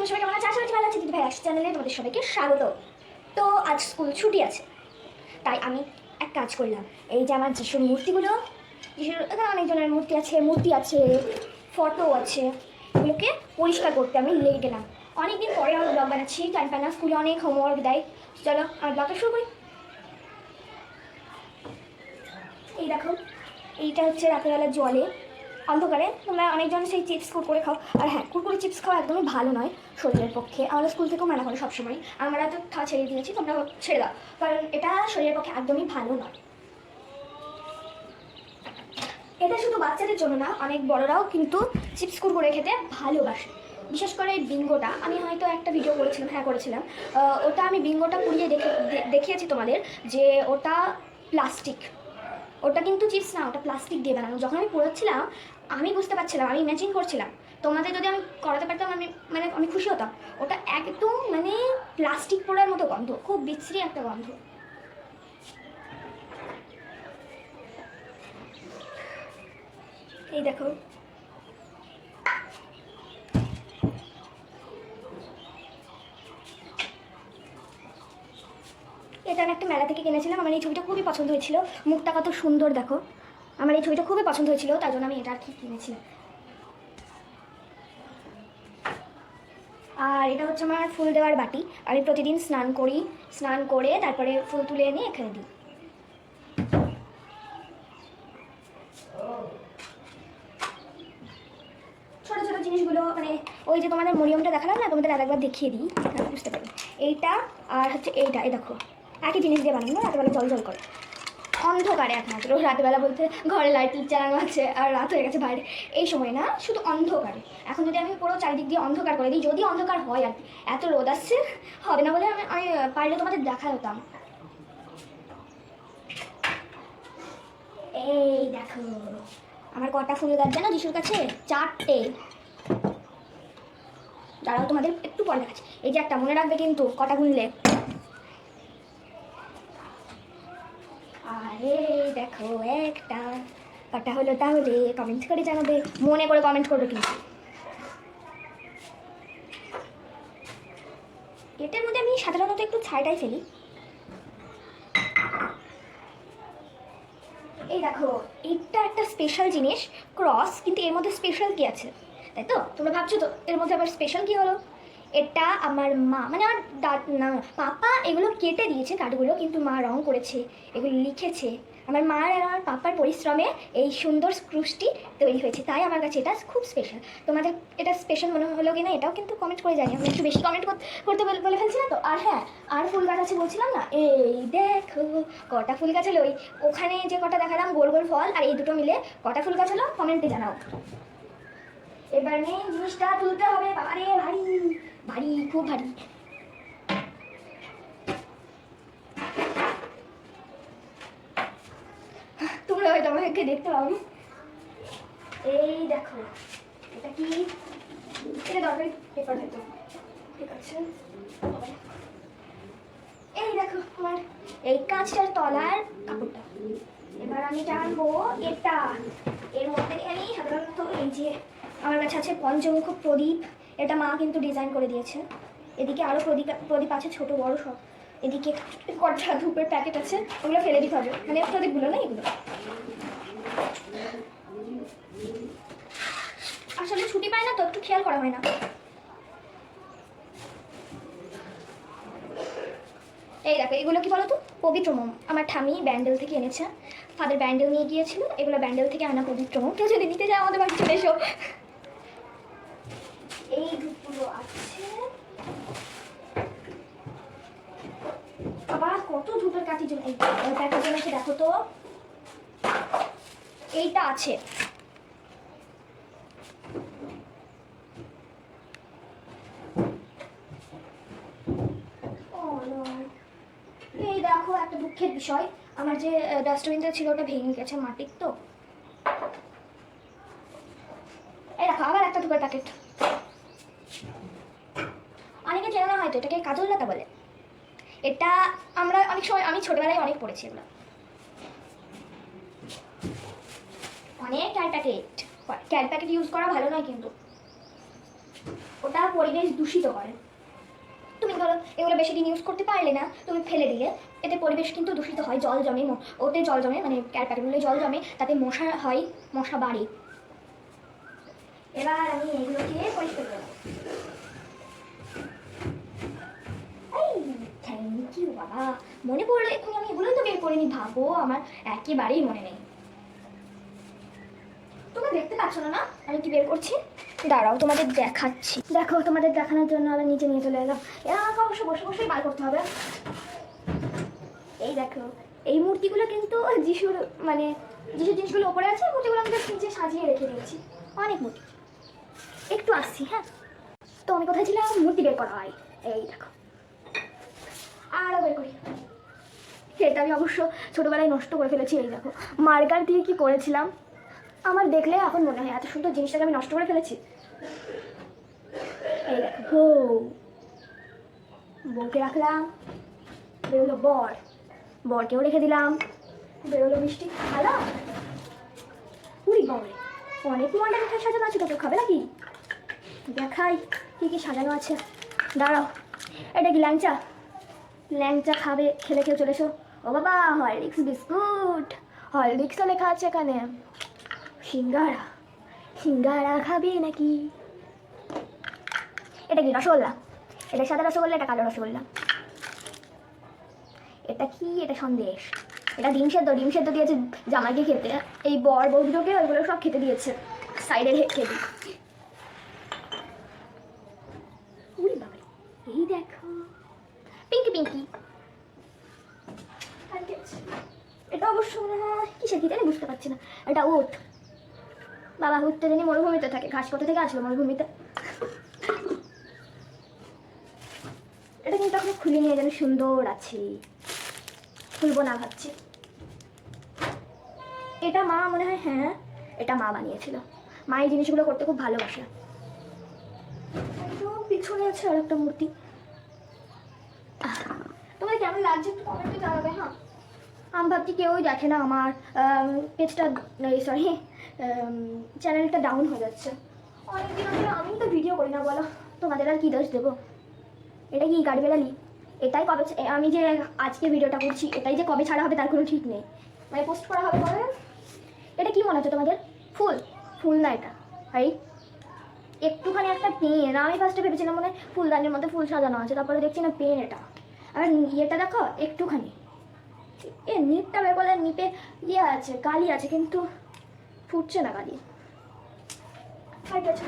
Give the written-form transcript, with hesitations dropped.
তোমাদের সবাই কেমন আছে? আশা করছি ভালো আছে। দিদি ভাই আস চ্যানেলে তোমাদের সবাইকে স্বাগত। তো আজ স্কুল ছুটি আছে, তাই আমি এক কাজ করলাম। এই যে আমার যিশুর মূর্তিগুলো, যিশুর এখানে অনেকজনের মূর্তি আছে, ফটো আছে, এগুলোকে পরিষ্কার করতে আমি লেগে গেলাম। অনেকদিন পরে আমার ব্লগ বানাচ্ছি, টাইম পাই না, স্কুলে অনেক হোমওয়ার্ক দেয়। চলো আমার ব্লগটা শুরু করি। এই দেখো, এইটা হচ্ছে রাতেরবেলা জলে অন্ধকারে তোমরা অনেকজন সেই চিপস কুরকুরে খাও। আর হ্যাঁ, কুরকুরে চিপস খাওয়া একদমই ভালো নয় শরীরের পক্ষে। আমাদের স্কুল থেকেও মানা করে সবসময়। আমরা তো খাওয়া ছেড়ে দিয়েছি, তোমরা ছেড়ে দাও, কারণ এটা শরীরের পক্ষে একদমই ভালো নয়। এটা শুধু বাচ্চাদের জন্য না, অনেক বড়রাও কিন্তু চিপস কুরকুরে খেতে ভালোবাসে। বিশেষ করে বিঙ্গোটা, আমি হয়তো একটা ভিডিও করেছিলাম, হ্যাঁ করেছিলাম। ওটা আমি বিঙ্গোটা পুড়িয়ে দেখিয়েছি তোমাদের যে ওটা প্লাস্টিক, ওটা কিন্তু চিপস না, ওটা প্লাস্টিক দিয়ে বানানো। যখন আমি পোড়াচ্ছিলাম আমি বুঝতে পারছিলাম, আমি ইমাজিন করছিলাম। তোমাদের যদি আমি করাতে পারতাম আমি খুশি হতাম। ওটা একদম প্লাস্টিক পোড়ার মতো গন্ধ, খুব বিশ্রী একটা গন্ধ। এই দেখো, এটা আমি একটা মেলা থেকে কিনেছিলাম। আমার এই ছবিটা খুবই পছন্দ হয়েছিল, মুখটা কত সুন্দর দেখো। আমার এই ছবিটা খুবই পছন্দ হয়েছিল, তাই জন্য আমি এটা আর কি কিনেছিলাম। আর এটা হচ্ছে আমার ফুল দেওয়ার বাটি। আমি প্রতিদিন স্নান করি, স্নান করে তারপরে ফুল তুলে এনে এখানে দিই। ছোটো ছোটো জিনিসগুলো ওই যে তোমাদের মরিয়মটা দেখালাম না, তোমাদের আরেকবার দেখিয়ে দিই, বুঝতে পারবে। এইটা আর হচ্ছে এইটা, এই দেখো একই জিনিস দিয়ে বানানো, রাতেবেলা জল জল করে। অন্ধকারে একমাত্র, রাতেবেলা বলতে ঘরে লাইট জ্বালানো আছে আর রাত হয়ে গেছে বাইরে, এই সময় না, শুধু অন্ধকারে। এখন যদি আমি পুরো চারিদিক দিয়ে অন্ধকার করে দিই, যদি অন্ধকার হয় আর কি, এত রোদ আসছে হবে না বলে আমি পারলে তোমাদের দেখা হতাম। এই দেখো আমার কটা ফুল গাছ জানো যিশুর কাছে, 4টে। দাঁড়াও তোমাদের একটু পরে দেখাচ্ছি। এই যে একটা, মনে রাখবে কিন্তু কটা গুনলে। আরে দেখো একটা, কটা হলো তাহলে কমেন্ট করে জানাবে, মনে করে কমেন্ট করবে কিন্তু। এটার মধ্যে আমি সাধারণত একটু ছাইটাই ফেলি। এই দেখো, এটা একটা স্পেশাল জিনিস, ক্রস, কিন্তু এর মধ্যে স্পেশাল কি আছে তাই তো তোমরা ভাবছো তো, এর মধ্যে আবার স্পেশাল কি হলো। এটা আমার মা আমার পাপা এগুলো কেটে দিয়েছে কাঠগুলো, কিন্তু মা রং করেছে, এগুলো লিখেছে। আমার মার আর আমার পাপার পরিশ্রমে এই সুন্দর ক্রুশটি তৈরি হয়েছে, তাই আমার কাছে এটা খুব স্পেশাল। তোমাদের এটা স্পেশাল মনে হলো কি না এটাও কিন্তু কমেন্ট করে জানি। আমি একটু বেশি কমেন্ট করতে বলে ফেলছি না তো। আর হ্যাঁ, আর ফুল গাছ আছে বলছিলাম না, এই দেখো কটা ফুল গাছ হলো। ওখানে যে কটা দেখালাম গোল গোল ফল, আর এই দুটো মিলে কটা ফুল গাছ হলো কমেন্টে জানাও। এবার মেন জিনিসটা তুলতে হবে। বাবারে ভারী ভারী, খুব ভারী। তোমরা হয়তো আমাকে দেখতে পাবো। এই দেখো এটা কি, এটা দরকারি পেপার হয়তো, ঠিক আছে। এই দেখো আমার এই কাঁচটার তলার কাপড়টা। এবার আমি টানবো এটা, এর মধ্যে আমি সাধারণত এই যে আমার কাছে আছে পঞ্চমুখ প্রদীপ, এটা মা কিন্তু ডিজাইন করে দিয়েছে। এদিকে আরও প্রদীপ আছে, ছোট বড় সব। এদিকে কটা ধূপের প্যাকেট আছে, ওগুলো ফেলে দিতে হবে, প্রদীপগুলো না এগুলো। আসলে ছুটি পায় না তো, একটু খেয়াল করা হয় না। এই দেখো এগুলো কি বলো তো, পবিত্র মোম। আমার ঠামি ব্যান্ডেল থেকে এনেছে, ফাদার ব্যান্ডেল নিয়ে গিয়েছিল, এগুলো ব্যান্ডেল থেকে আনা পবিত্র মোম। কেউ যদি নিতে যায় আমাদের বাড়ি চলে এসো। এই ধূপগুলো আছে, আবার কত ধূপের কাঠির জন্য, এই প্যাকেট জন্য দেখো তো, এইটা আছে। এই দেখো একটা দুঃখের বিষয়, আমার যে ডাস্টবিনটা ছিল ওটা ভেঙে গেছে, মাটির তো। এই দেখো আবার একটা ধূপের প্যাকেট। অনেকে চেনা না হয়তো, এটাকে কাজল লতা বলে। এটা আমরা অনেক সময়, আমি ছোটবেলায় অনেক পড়েছি এগুলো। অনেক ক্যাল প্যাকেট ইউজ করা ভালো নয় কিন্তু। ওটা পরিবেশ দূষিত করে। তুমি ধরো এগুলো বেশি দিন ইউজ করতে পারলে না, তুমি ফেলে দিলে, এতে পরিবেশ কিন্তু দূষিত হয়, জল জমে, ওতে জল জমে, মানে প্যাকেটগুলো জল জমে, তাতে মশা হয়, মশা বাড়ে। এবার আমি এগুলোকে পরিষ্কার করবো। থ্যাংক ইউ বাবা, মনে পড়লো এখন, আমি এগুলোই তো বের করিনি, ভাবো আমার একেবারেই মনে নেই। তোমরা দেখতে পাচ্ছ না না আমি কি বের করছি? দাঁড়াও তোমাদের দেখাচ্ছি। দেখো, তোমাদের দেখানোর জন্য আবার নিচে নিয়ে চলে এলাম। এরা আমাকে অবশ্য বসে বসেই বার করতে হবে। এই দেখো, এই মূর্তিগুলো কিন্তু যিশুর, মানে যিশুর জিনিসগুলো ওপরে আছে, মূর্তিগুলো আমি নিচে সাজিয়ে রেখে দিয়েছি, অনেক মূর্তি। একটু আসছি, হ্যাঁ। তো আমি কোথায় ছিলাম? মূর্তি বের করা হয়, এই দেখো। আরও বের করি। এটা আমি অবশ্য ছোটোবেলায় নষ্ট করে ফেলেছি। এই দেখো, মার্কার দিয়ে কি করেছিলাম, আমার দেখলে এখন মনে হয় এত সুন্দর জিনিসটাকে আমি নষ্ট করে ফেলেছি। এই দেখো, বউকে রাখলাম, বেরোলো বর, বরকেও রেখে দিলাম, বেরোলো মিষ্টি খালা। পুরি বাবরে, অনেক মন্ডা মিঠাই সাজানো আছে, তোকে খাবে নাকি? দেখাই কি কি সাজানো আছে, দাঁড়াও। এটা কি ল্যাংচা? ল্যাংচা খাবে, খেলে কেউ চলে এসো। ও বাবা, হরলিক্স বিস্কুট, হরলিক্সও লেখা আছে এখানে। সিঙ্গারা, সিঙ্গারা খাবে নাকি? এটা কি রসগোল্লা? এটা সাদা রসগোল্লা, এটা কালো রসগোল্লা। এটা কি? এটা সন্দেশ। এটা ডিম সেদ্ধ, ডিম সেদ্ধ দিয়েছে জামাইকে খেতে, এই বর বউগুলোকে ওইগুলো সব খেতে দিয়েছে, সাইডে রেখে দিই। উরি বাবা, এই দেখো, পিঙ্কি পিঙ্কি। এটা অবশ্য মনে হয় কিসের কি জানি, বুঝতে পারছি না। এটা উট, বাবা উঠতে জানি মরুভূমিতে থাকে, ঘাস কোথা থেকে আসলো মরুভূমিতে। এটা কিন্তু এখন খুলে নিয়ে যেন সুন্দর আছে, খুলবো না ভাবছি। এটা মা মনে হয়, হ্যাঁ এটা মা বানিয়েছিল, মা এই জিনিসগুলো করতে খুব ভালোবাসে। পিছনে আছে আর একটা মূর্তি। তোমাদের কেমন লাগছে একটু কমেন্টে জানাবে, হ্যাঁ। আমি ভাবছি কেউই দেখে না আমার পেজটা, সরি চ্যানেলটা ডাউন হয়ে যাচ্ছে অনেকদিন ধরে। আমি তো ভিডিও করি না, বলো তোমাদের আর কী দোষ দেবো? এটা কি কাঠবেড়ালি? এটাই কবে, আমি যে আজকে ভিডিওটা করছি এটাই যে কবে ছাড়া হবে তার কোনো ঠিক নেই, মানে পোস্ট করা হবে কবে। এটা কি মনে হচ্ছে তোমাদের? ফুল? ফুল না এটা, ভাই একটুখানি একটা পেন। আমি ফার্স্টে ভেবেছিলাম মনে হয় ফুলদানির মধ্যে ফুল সাজানো আছে, তারপরে দেখছি না পেন এটা। আর ইয়েটা দেখো একটুখানি, এ নিপটা বের করলে নিপে ইয়ে আছে, কালি আছে, কিন্তু ফুটছে না কালি। আর গেছে